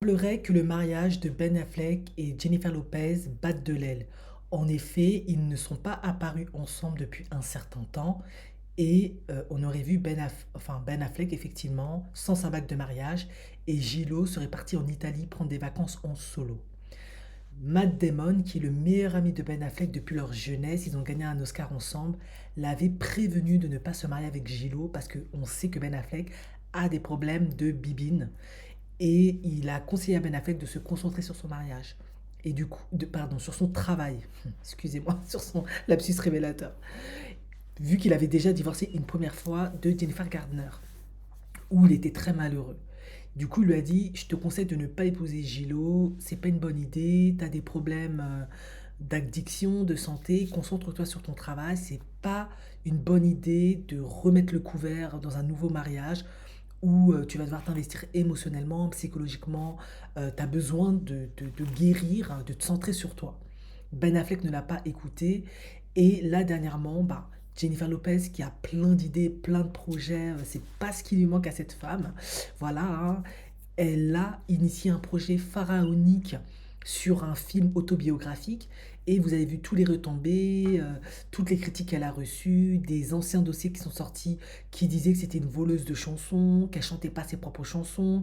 Semblerait que le mariage de Ben Affleck et Jennifer Lopez batte de l'aile. En effet, ils ne sont pas apparus ensemble depuis un certain temps et on aurait vu Ben Affleck effectivement sans sa bague de mariage et Gillo serait parti en Italie prendre des vacances en solo. Matt Damon, qui est le meilleur ami de Ben Affleck depuis leur jeunesse, ils ont gagné un Oscar ensemble, l'avait prévenu de ne pas se marier avec Gillo parce qu'on sait que Ben Affleck a des problèmes de bibine et il a conseillé à Ben Affleck de se concentrer sur son mariage. Et du coup, pardon, sur son travail. Excusez-moi, sur son lapsus révélateur. Vu qu'il avait déjà divorcé une première fois de Jennifer Gardner, où il était très malheureux. Du coup, il lui a dit, je te conseille de ne pas épouser Gilo, c'est pas une bonne idée, tu as des problèmes d'addiction, de santé, concentre-toi sur ton travail, c'est pas une bonne idée de remettre le couvert dans un nouveau mariage où tu vas devoir t'investir émotionnellement, psychologiquement, tu as besoin de guérir, hein, de te centrer sur toi. Ben Affleck ne l'a pas écouté et là dernièrement, bah, Jennifer Lopez qui a plein d'idées, plein de projets, c'est pas ce qui lui manque à cette femme. Voilà, hein. Elle a initié un projet pharaonique sur un film autobiographique et vous avez vu tous les retombées, toutes les critiques qu'elle a reçues, des anciens dossiers qui sont sortis qui disaient que c'était une voleuse de chansons, qu'elle chantait pas ses propres chansons,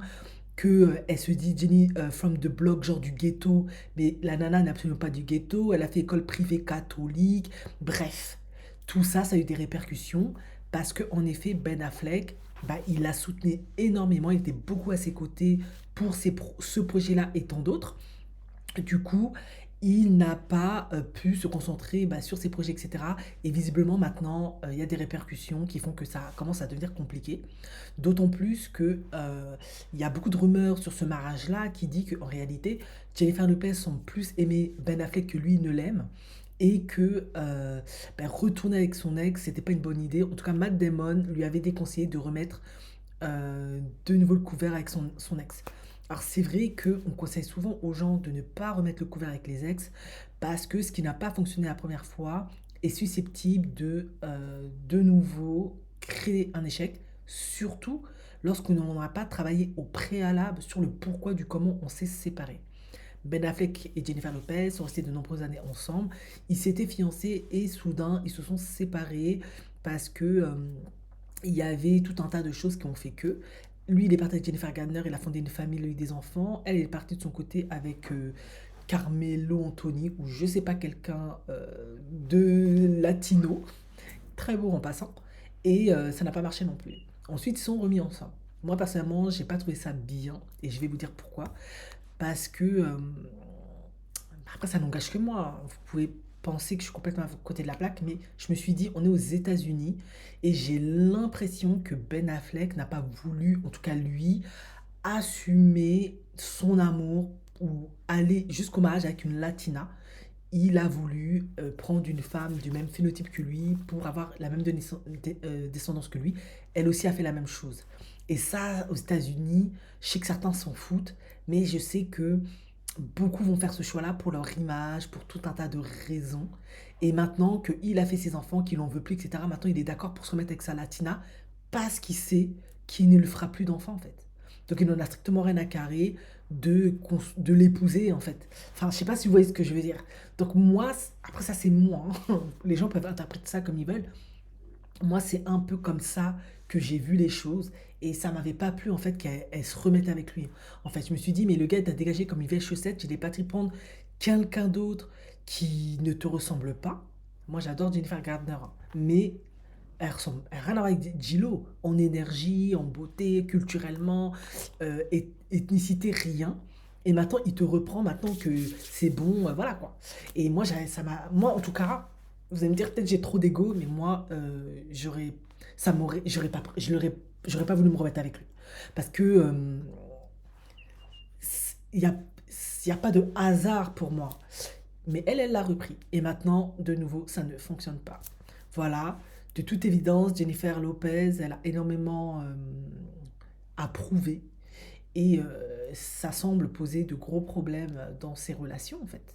que elle se dit Jenny from the block, genre du ghetto, mais la nana n'est absolument pas du ghetto, elle a fait école privée catholique, bref, tout ça, ça a eu des répercussions parce que en effet, Ben Affleck, bah, il la soutenait énormément, il était beaucoup à ses côtés pour ce projet-là et tant d'autres. Du coup, il n'a pas pu se concentrer bah, sur ses projets, etc. Et visiblement, maintenant, il y a des répercussions qui font que ça commence à devenir compliqué. D'autant plus que il y a beaucoup de rumeurs sur ce mariage-là qui dit qu'en réalité, Jennifer Lopez semble plus aimer Ben Affleck que lui ne l'aime. Et que bah, retourner avec son ex, c'était pas une bonne idée. En tout cas, Matt Damon lui avait déconseillé de remettre de nouveau le couvert avec son ex. Alors c'est vrai qu'on conseille souvent aux gens de ne pas remettre le couvert avec les ex parce que ce qui n'a pas fonctionné la première fois est susceptible de nouveau créer un échec, surtout lorsqu'on n'aura pas travaillé au préalable sur le pourquoi du comment on s'est séparés. Ben Affleck et Jennifer Lopez sont restés de nombreuses années ensemble. Ils s'étaient fiancés et soudain ils se sont séparés parce que il y avait tout un tas de choses qui ont fait que. Lui, il est parti avec Jennifer Gardner, il a fondé une famille, il a eu des enfants. Elle est partie de son côté avec Carmelo Anthony, ou je sais pas, quelqu'un de latino, très beau en passant. Et ça n'a pas marché non plus. Ensuite, ils sont remis ensemble. Moi, personnellement, j'ai pas trouvé ça bien, et je vais vous dire pourquoi. Parce que après, ça n'engage que moi. Vous pouvez penser que je suis complètement à côté de la plaque, mais je me suis dit, on est aux États-Unis et j'ai l'impression que Ben Affleck n'a pas voulu, en tout cas lui, assumer son amour ou aller jusqu'au mariage avec une latina. Il a voulu prendre une femme du même phénotype que lui pour avoir la même descendance que lui. Elle aussi a fait la même chose. Et ça, aux États-Unis, je sais que certains s'en foutent, mais je sais que beaucoup vont faire ce choix-là pour leur image, pour tout un tas de raisons. Et maintenant qu'il a fait ses enfants, qu'il n'en veut plus, etc., maintenant il est d'accord pour se remettre avec sa latina parce qu'il sait qu'il ne lui fera plus d'enfants, en fait. Donc il n'en a strictement rien à carrer de l'épouser, en fait. Enfin, je sais pas si vous voyez ce que je veux dire. Donc moi, après ça c'est moi, hein. Les gens peuvent interpréter ça comme ils veulent. Moi, c'est un peu comme ça que j'ai vu les choses et ça m'avait pas plu en fait qu'elle se remette avec lui. En fait, je me suis dit, mais le gars t'a dégagé comme une vieille chaussette, il est parti prendre quelqu'un d'autre qui ne te ressemble pas. Moi, j'adore Jennifer Gardner, hein, mais elle a rien à voir avec Gillo en énergie, en beauté, culturellement, ethnicité, rien. Et maintenant, il te reprend maintenant que c'est bon, voilà quoi. Et moi, moi, en tout cas, vous allez me dire peut-être j'ai trop d'ego, mais moi, j'aurais pas, j'aurais pas voulu me remettre avec lui, parce que il y a, y a pas de hasard pour moi. Mais elle l'a repris. Et maintenant, de nouveau, ça ne fonctionne pas. Voilà. De toute évidence, Jennifer Lopez, elle a énormément à prouver. Et ça semble poser de gros problèmes dans ses relations, en fait.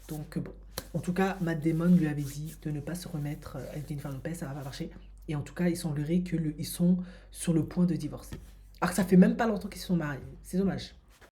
Donc, bon. En tout cas, Matt Damon lui avait dit de ne pas se remettre avec Jennifer Lopez, ça va pas marcher. Et en tout cas, il semblerait qu'ils sont sur le point de divorcer. Alors que ça fait même pas longtemps qu'ils se sont mariés. C'est dommage.